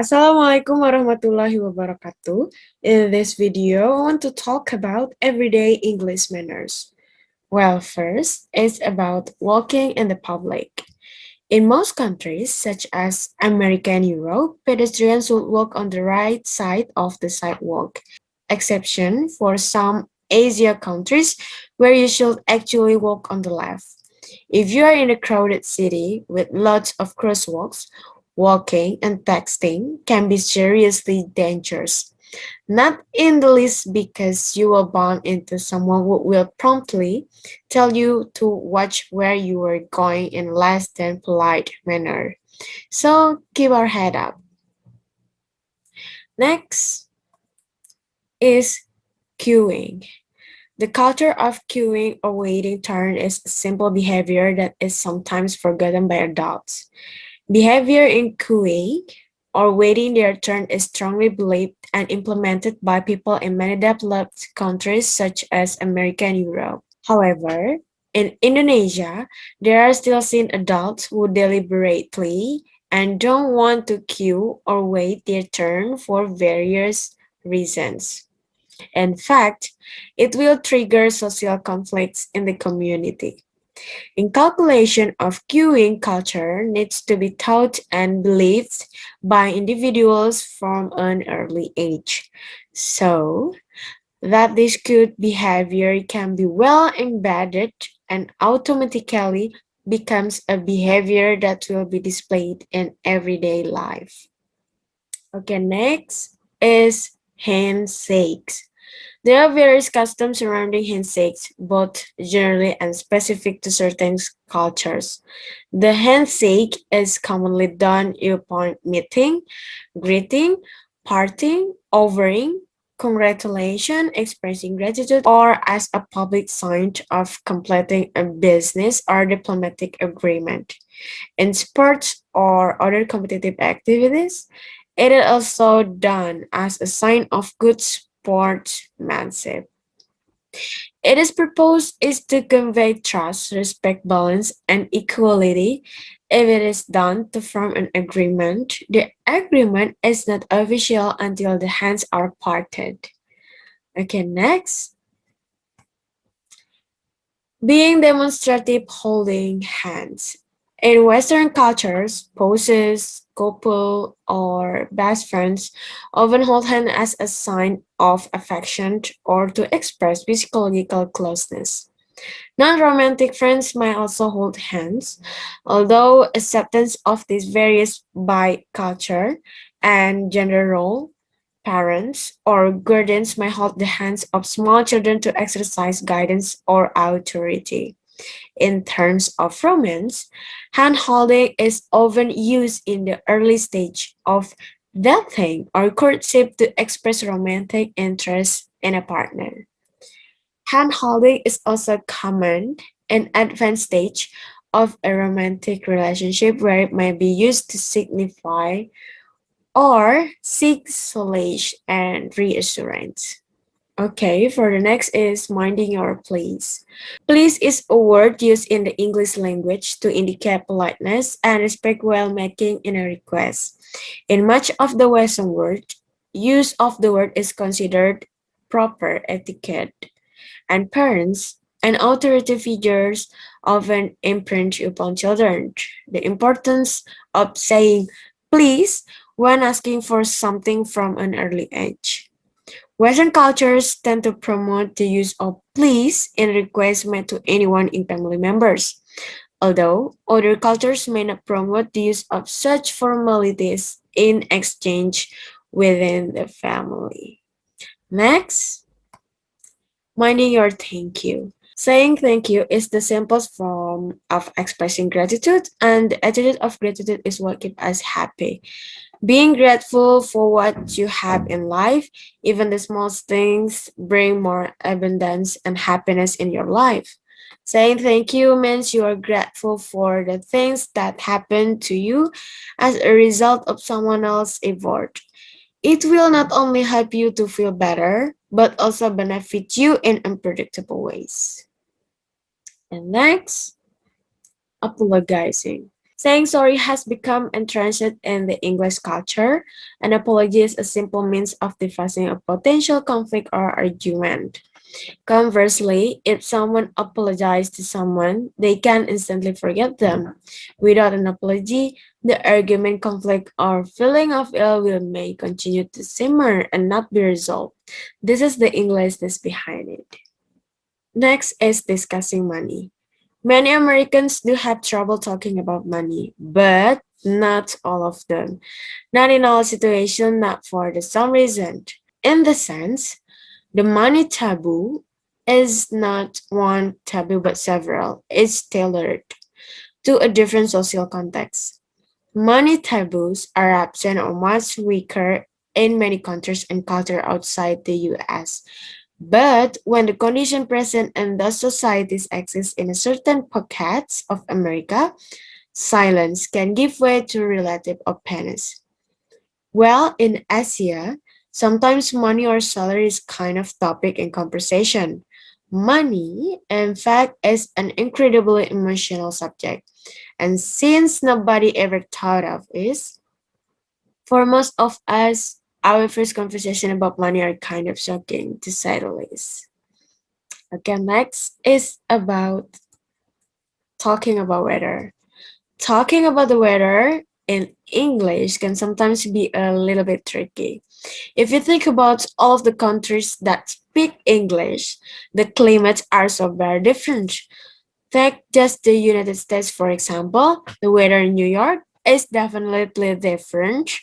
Assalamualaikum warahmatullahi wabarakatuh. In this video, I want to talk about everyday English manners. Well, first, it's about walking in the public. In most countries, such as America and Europe, pedestrians would walk on the right side of the sidewalk, exception for some Asia countries where you should actually walk on the left. If you are in a crowded city with lots of crosswalks, walking and texting can be seriously dangerous. Not in the least because you will bump into someone who will promptly tell you to watch where you are going in less than polite manner. So keep our head up. Next is queuing. The culture of queuing or waiting turn is a simple behavior that is sometimes forgotten by adults. Behavior in queuing or waiting their turn is strongly believed and implemented by people in many developed countries such as America and Europe. However, in Indonesia, there are still seen adults who deliberately and don't want to queue or wait their turn for various reasons. In fact, it will trigger social conflicts in the community. Inculcation of queuing culture needs to be taught and believed by individuals from an early age, so that this good behavior can be well embedded and automatically becomes a behavior that will be displayed in everyday life. Okay, next is handshakes. There are various customs surrounding handshakes, both generally and specific to certain cultures. The handshake is commonly done upon meeting, greeting, parting, offering, congratulation, expressing gratitude, or as a public sign of completing a business or diplomatic agreement. In sports or other competitive activities, it is also done as a sign of good sportsmanship. Its purpose is to convey trust, respect, balance, and equality. If it is done to form an agreement, the agreement is not official until the hands are parted. Okay, next. Being demonstrative holding hands. In Western cultures, spouses, couple, or best friends often hold hands as a sign of affection or to express physiological closeness. Non-romantic friends might also hold hands, although acceptance of this varies by culture and gender role. Parents or guardians may hold the hands of small children to exercise guidance or authority. In terms of romance, hand holding is often used in the early stage of dating or courtship to express romantic interest in a partner. Hand holding is also common in advanced stage of a romantic relationship where it may be used to signify or seek solace and reassurance. Okay, for the next is minding your place. Please is a word used in the English language to indicate politeness and respect while making in a request. In much of the Western world, use of the word is considered proper etiquette, and parents and authority figures often imprint upon children the importance of saying please when asking for something from an early age. Western cultures tend to promote the use of please in requests made to anyone in family members, although other cultures may not promote the use of such formalities in exchange within the family. Next, minding your thank you. Saying thank you is the simplest form of expressing gratitude, and the attitude of gratitude is what keeps us happy. Being grateful for what you have in life, even the smallest things, bring more abundance and happiness in your life. Saying thank you means you are grateful for the things that happen to you as a result of someone else's effort. It will not only help you to feel better, but also benefit you in unpredictable ways. And next, apologizing. Saying sorry has become entrenched in the English culture. An apology is a simple means of diffusing a potential conflict or argument. Conversely, if someone apologizes to someone, they can instantly forget them. Without an apology, the argument, conflict, or feeling of ill will may continue to simmer and not be resolved. This is the Englishness behind it. Next is discussing money. Many Americans do have trouble talking about money, but not all of them. Not in all situations, not for the some reason. In the sense, the money taboo is not one taboo but several. It's tailored to a different social context. Money taboos are absent or much weaker in many countries and culture outside the US. But when the condition present in those societies exists in a certain pockets of America, silence can give way to relative openness. Well, in Asia, sometimes money or salary is kind of topic in conversation. Money, in fact, is an incredibly emotional subject. And since nobody ever thought of it, for most of us, our first conversation about money are kind of shocking, to say the least. Okay, next is about talking about weather. Talking about the weather in English can sometimes be a little bit tricky. If you think about all of the countries that speak English, the climates are so very different. Take just the United States, for example, the weather in New York is definitely different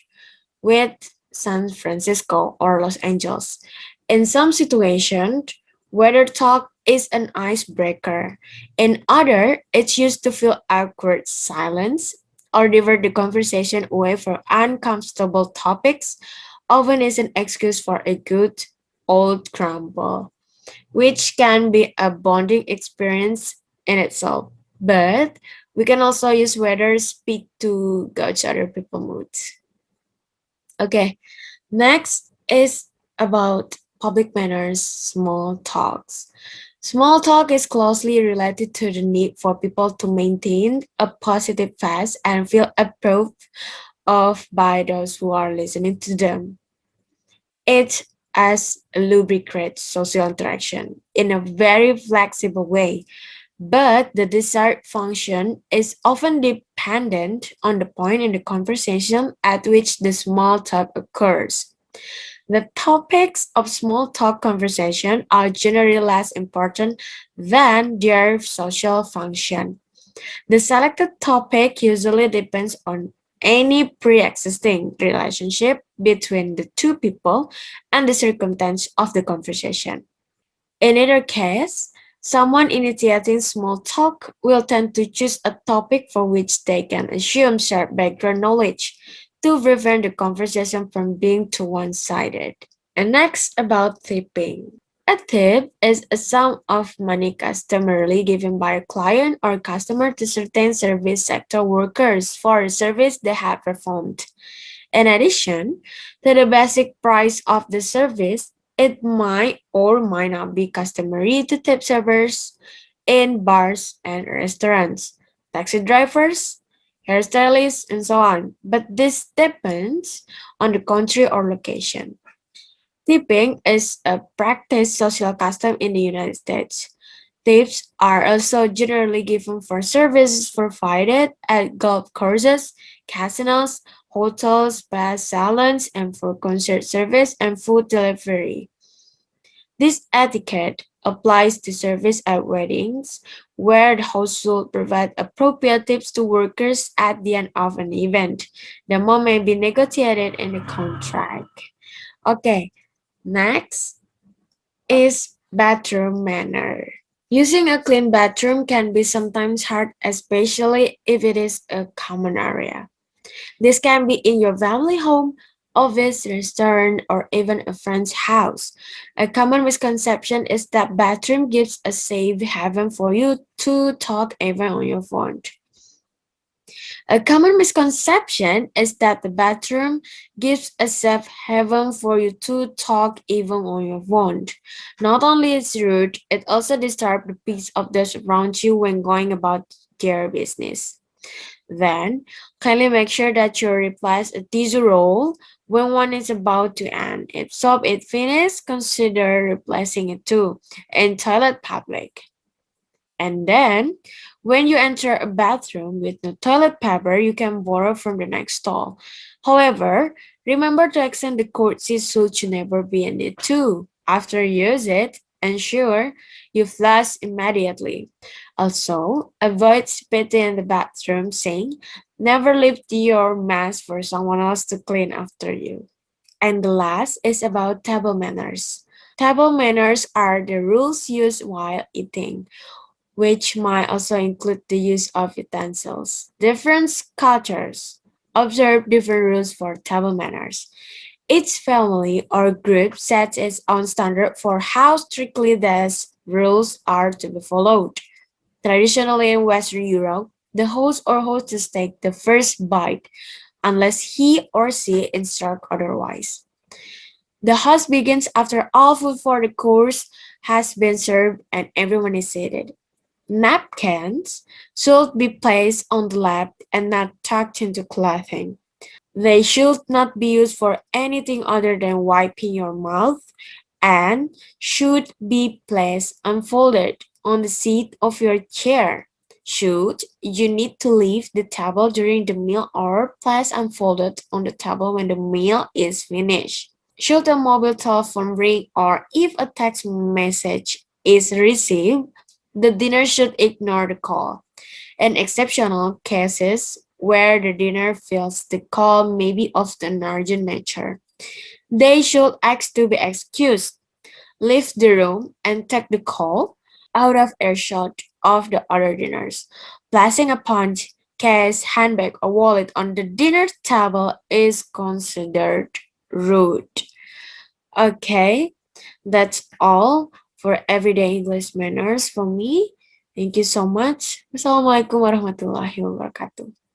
with San Francisco or Los Angeles. In some situations, weather talk is an icebreaker. In other, it's used to fill awkward silence or divert the conversation away from uncomfortable topics, often is an excuse for a good old crumble, which can be a bonding experience in itself. But we can also use weather speak to gauge other people's moods. Okay, next is about public manners, small talks. Small talk is closely related to the need for people to maintain a positive face and feel approved of by those who are listening to them. It as lubricates social interaction in a very flexible way, but the desired function is often dependent on the point in the conversation at which the small talk occurs. The topics of small talk conversation are generally less important than their social function. The selected topic usually depends on any pre-existing relationship between the two people and the circumstance of the conversation. In either case, someone initiating small talk will tend to choose a topic for which they can assume shared background knowledge to prevent the conversation from being too one-sided. And next about tipping. A tip is a sum of money customarily given by a client or customer to certain service sector workers for a service they have performed. In addition to the basic price of the service, it might or might not be customary to tip servers in bars and restaurants, taxi drivers, hairstylists, and so on. But this depends on the country or location. Tipping is a practiced social custom in the United States. Tips are also generally given for services provided at golf courses, casinos, hotels, spa salons, and for concert service and food delivery. This etiquette applies to service at weddings, where the host will provide appropriate tips to workers at the end of an event. The amount may be negotiated in the contract. Okay, next is bathroom manner. Using a clean bathroom can be sometimes hard, especially if it is a common area. This can be in your family home, office, restaurant, or even a friend's house. A common misconception is that bathroom gives a safe haven for you to talk even on your phone. A common misconception is that the bathroom gives a safe haven for you to talk even on your phone. Not only is it rude, it also disturbs the peace of those around you when going about their business. Then, kindly make sure that you replace a tissue roll when one is about to end. If soap is finished, consider replacing it too in toilet public. And then, when you enter a bathroom with no toilet paper, you can borrow from the next stall. However, remember to extend the courtesy so to never be in it too. After you use it, ensure you flush immediately. Also, avoid spitting in the bathroom sink. Never leave your mess for someone else to clean after you. And the last is about table manners. Table manners are the rules used while eating, which might also include the use of utensils. Different cultures observe different rules for table manners. Each family or group sets its own standard for how strictly these rules are to be followed. Traditionally in Western Europe, the host or hostess take the first bite unless he or she instructs otherwise. The host begins after all food for the course has been served and everyone is seated. Napkins should be placed on the lap and not tucked into clothing. They should not be used for anything other than wiping your mouth and should be placed unfolded on the seat of your chair. Should you need to leave the table during the meal or place unfolded on the table when the meal is finished. Should a mobile telephone ring or if a text message is received, the dinner should ignore the call. In exceptional cases where the dinner feels the call may be of an urgent nature, they should ask to be excused, leave the room, and take the call out of earshot of the other dinners. Placing a punch, case, handbag, or wallet on the dinner table is considered rude. Okay, that's all for everyday English manners from me. Thank you so much. Wassalamualaikum warahmatullahi wabarakatuh.